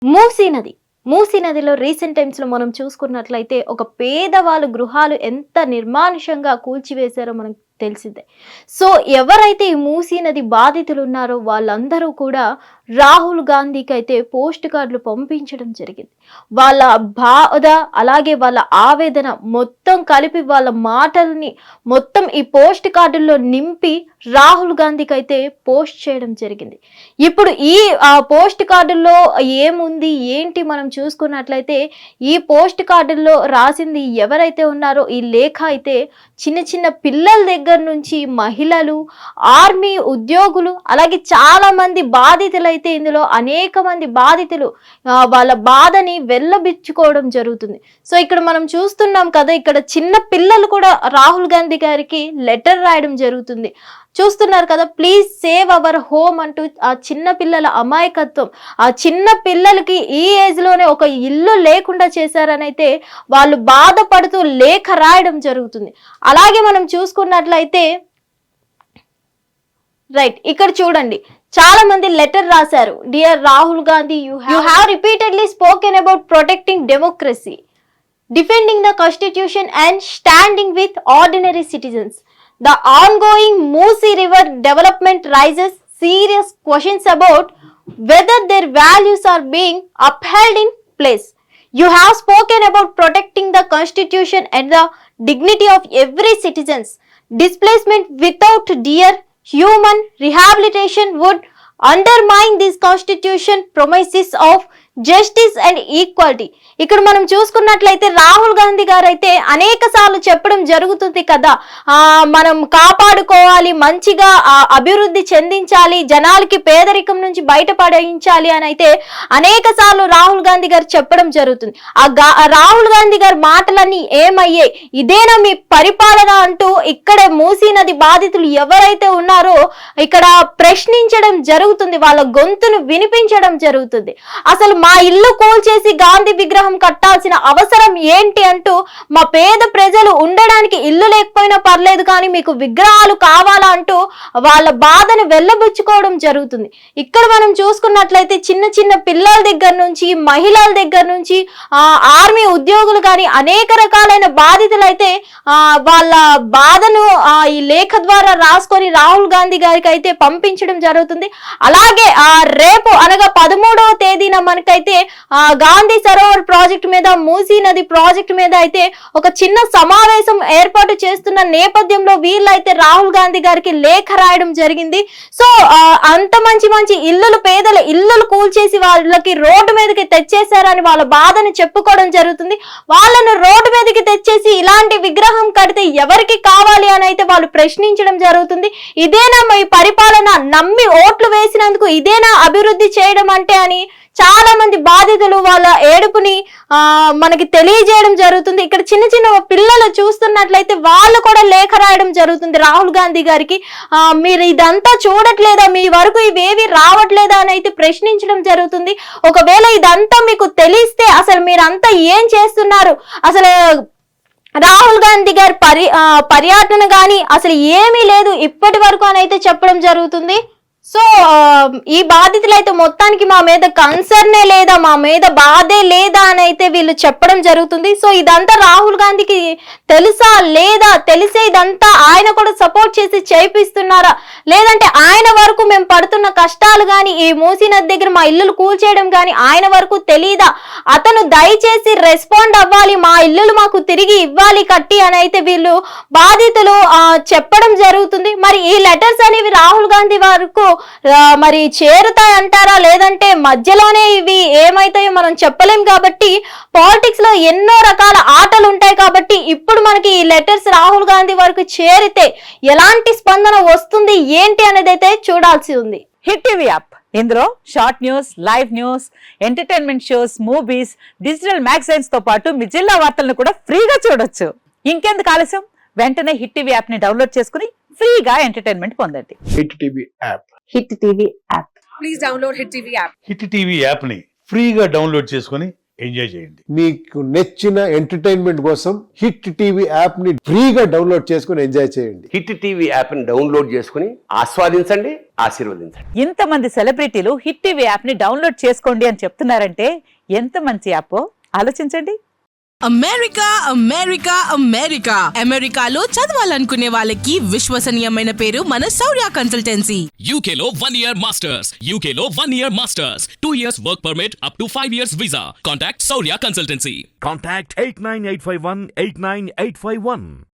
మూసీ నదిలో recent times లో మనం చూసుకున్నట్లయితే ఒక పేదవాళ్ళు గృహాలు ఎంత నిర్మానుషంగా కూల్చివేశారో మనకు తెలిసిందే. సో ఎవరైతే ఈ మూసీ నది బాధితులు ఉన్నారో వాళ్ళందరూ కూడా రాహుల్ గాంధీకి అయితే పోస్ట్ కార్డులు పంపించడం జరిగింది. వాళ్ళ బాధ అలాగే వాళ్ళ ఆవేదన మొత్తం కలిపి వాళ్ళ మాటల్ని మొత్తం ఈ పోస్ట్ కార్డుల్లో నింపి రాహుల్ గాంధీకి అయితే పోస్ట్ చేయడం జరిగింది. ఇప్పుడు ఈ పోస్ట్ కార్డుల్లో ఏముంది ఏంటి మనం చూసుకున్నట్లయితే ఈ పోస్ట్ కార్డుల్లో రాసింది ఎవరైతే ఉన్నారో ఈ లేఖ అయితే చిన్న చిన్న పిల్లల దగ్గర నుంచి మహిళలు, ఆర్మీ ఉద్యోగులు అలాగే చాలా మంది బాధితులు అయితే ఇందులో అనేక మంది బాధితులు వాళ్ళ బాధని వెళ్ళబిచ్చుకోవడం జరుగుతుంది. సో ఇక్కడ మనం చూస్తున్నాం కదా, ఇక్కడ చిన్న పిల్లలు కూడా రాహుల్ గాంధీ గారికి లెటర్ రాయడం జరుగుతుంది. చూస్తున్నారు కదా, ప్లీజ్ సేవ్ అవర్ హోమ్ అంటూ ఆ చిన్న పిల్లల అమాయకత్వం, ఆ చిన్న పిల్లలకి ఈ ఏజ్ లోనే ఒక ఇల్లు లేకుండా చేశారని అయితే వాళ్ళు బాధపడుతూ లేఖ రాయడం జరుగుతుంది. అలాగే మనం చూసుకున్నట్లయితే రైట్ ఇక్కడ చూడండి, చాలా మంది లెటర్ రాశారు. Dear Rahul Gandhi, you have repeatedly spoken about protecting democracy, defending the constitution and standing with ordinary citizens. The ongoing Musi River development raises serious questions about whether their values are being upheld in place. You have spoken about protecting the constitution and the dignity of every citizen. Displacement without dear human rehabilitation would undermine this constitution promises of justice and equality. ఇక్కడ మనం చూసుకున్నట్లయితే రాహుల్ గాంధీ గారు అయితే అనేక సార్లు చెప్పడం జరుగుతుంది కదా, మనం కాపాడుకోవాలి, మంచిగా అభివృద్ధి చెందించాలి, జనాలకి పేదరికం నుంచి బయటపడించాలి అని అయితే అనేక సార్లు రాహుల్ గాంధీ గారు చెప్పడం జరుగుతుంది. రాహుల్ గాంధీ గారి మాటలన్నీ ఏమయ్యాయి, ఇదేనా మీ పరిపాలన అంటూ ఇక్కడే మూసీ నది బాధితులు ఎవరైతే ఉన్నారో ఇక్కడ ప్రశ్నించడం జరుగుతుంది, వాళ్ళ గొంతును వినిపించడం జరుగుతుంది. అసలు మా ఇల్లు కూల్చేసి గాంధీ విగ్రహం కట్టాల్సిన అవసరం ఏంటి అంటూ, మా పేద ప్రజలు ఉండడానికి ఇల్లు లేకపోయినా పర్లేదు కానీ మీకు విగ్రహాలు కావాలా అంటూ వాళ్ళ బాధను వెళ్ళబుచ్చుకోవడం జరుగుతుంది. ఇక్కడ మనం చూసుకున్నట్లయితే చిన్న చిన్న పిల్లల దగ్గర నుంచి మహిళల దగ్గర నుంచి ఆర్మీ ఉద్యోగులు కానీ అనేక రకాలైన బాధితులు అయితే వాళ్ళ బాధను ఈ లేఖ ద్వారా రాసుకొని రాహుల్ గాంధీ గారికి అయితే పంపించడం జరుగుతుంది. అలాగే రేపు అనగా 13వ తేదీన మనకైతే గాంధీ సరోవర్ ప్రాజెక్ట్ మీద, మూసీ నది ప్రాజెక్ట్ మీద అయితే ఒక చిన్న సమావేశం ఏర్పాటు చేస్తున్న నేపథ్యంలో వీళ్ళైతే రాహుల్ గాంధీ గారికి లేఖ రాయడం జరిగింది. సో అంత మంచి మంచి ఇల్లులు, పేదల ఇల్లులు కూల్చేసి వాళ్ళకి రోడ్డు మీదకి తెచ్చేశారని వాళ్ళ బాధను చెప్పుకోవడం జరుగుతుంది. వాళ్ళను రోడ్డు మీదకి తెచ్చేసి ఇలాంటి విగ్రహం కడితే ఎవరికి కావాలి అని అయితే వాళ్ళు ప్రశ్నించడం జరుగుతుంది. ఇదేనా మీ పరిపాలన, నమ్మి ఓట్లు వేసినందుకు ఇదేనా అభివృద్ధి చేయడం అంటే అని చాలా మంది బాధితులు వాళ్ళ ఏడుపుని మనకి తెలియజేయడం జరుగుతుంది. ఇక్కడ చిన్న చిన్న పిల్లలు చూస్తున్నట్లయితే వాళ్ళు కూడా లేఖ రాయడం జరుగుతుంది రాహుల్ గాంధీ గారికి. మీరు ఇదంతా చూడట్లేదా, మీ వరకు ఇవేవి రావట్లేదా అని అయితే ప్రశ్నించడం జరుగుతుంది. ఒకవేళ ఇదంతా మీకు తెలిస్తే అసలు మీరంతా ఏం చేస్తున్నారు, అసలు రాహుల్ గాంధీ గారి పర్యటన కానీ అసలు ఏమీ లేదు ఇప్పటి వరకు అని అయితే చెప్పడం జరుగుతుంది. సో ఈ బాధితులు అయితే మొత్తానికి మా మీద కన్సర్నే లేదా, మా మీద బాధే లేదా అని అయితే వీళ్ళు చెప్పడం జరుగుతుంది. సో ఇదంతా రాహుల్ గాంధీకి తెలుసా లేదా, తెలిసే ఇదంతా ఆయన కూడా సపోర్ట్ చేసి చేయిస్తున్నారా, లేదంటే ఆయన వరకు మేము పడుతున్న కష్టాలు కానీ ఈ మూసీ నది దగ్గర మా ఇల్లులు కూల్చేయడం కానీ ఆయన వరకు తెలీదా? అతను దయచేసి రెస్పాండ్ అవ్వాలి, మా ఇల్లులు మాకు తిరిగి ఇవ్వాలి కట్టి అని అయితే వీళ్ళు బాధితులు చెప్పడం జరుగుతుంది. మరి ఈ లెటర్స్ అనేవి రాహుల్ గాంధీ వరకు మరి చేరుతాయి అంటారా, లేదంటే మధ్యలోనే ఇవి ఏమైతాయో మనం చెప్పలేం. కాబట్టి పాలిటిక్స్ లో ఎన్నో రకాల ఆటలు ఉంటాయి. కాబట్టి ఇప్పుడు మనకి ఈ లెటర్స్ రాహుల్ గాంధీ వరకు చేరితే ఎలాంటి స్పందన వస్తుంది ఏంటి అనేది అయితే చూడాల్సి ఉంది. హిట్ టీవీ యాప్, ఇందులో short news, live news, entertainment shows, movies, digital magazines తో పాటు మీ జిల్లా వార్తలను కూడా ఫ్రీగా చూడొచ్చు. ఇంకెందుకు ఆలస్యం, వెంటనే హిట్ టీవీ యాప్ ని డౌన్లోడ్ చేసుకుని ఫ్రీగా ఎంటర్టైన్మెంట్ పొందండి. Hit TV app. Hit TV app. Please download Hit TV app. Hit TV app ని ఫ్రీగా డౌన్లోడ్ చేసుకొని ఎంజాయ్ చేయండి. మీకు నచ్చిన ఎంటర్టైన్మెంట్ కోసం హిట్ టీవీ యాప్ ని ఫ్రీగా డౌన్లోడ్ చేసుకుని ఎంజాయ్ చేయండి. హిట్ టీవీ యాప్ని డౌన్లోడ్ చేసుకుని ఆస్వాదించండి, ఆశీర్వదించండి. ఇంతమంది సెలబ్రిటీలు హిట్ టీవీ యాప్ ని డౌన్లోడ్ చేసుకోండి అని చెప్తున్నారంటే ఎంత మంచి యాప్ ఆలోచించండి. అమెరికా అమెరికా అమెరికా అమెరికాలో చదవాలనుకునే వాళ్ళకి విశ్వసనీయమైన పేరు మన శౌర్య consultancy. UK Law 1 Year Masters. UK Law 1 Year Masters. 2 years work permit up to 5 years visa. Contact Saurya Consultancy. Contact 89851 89851.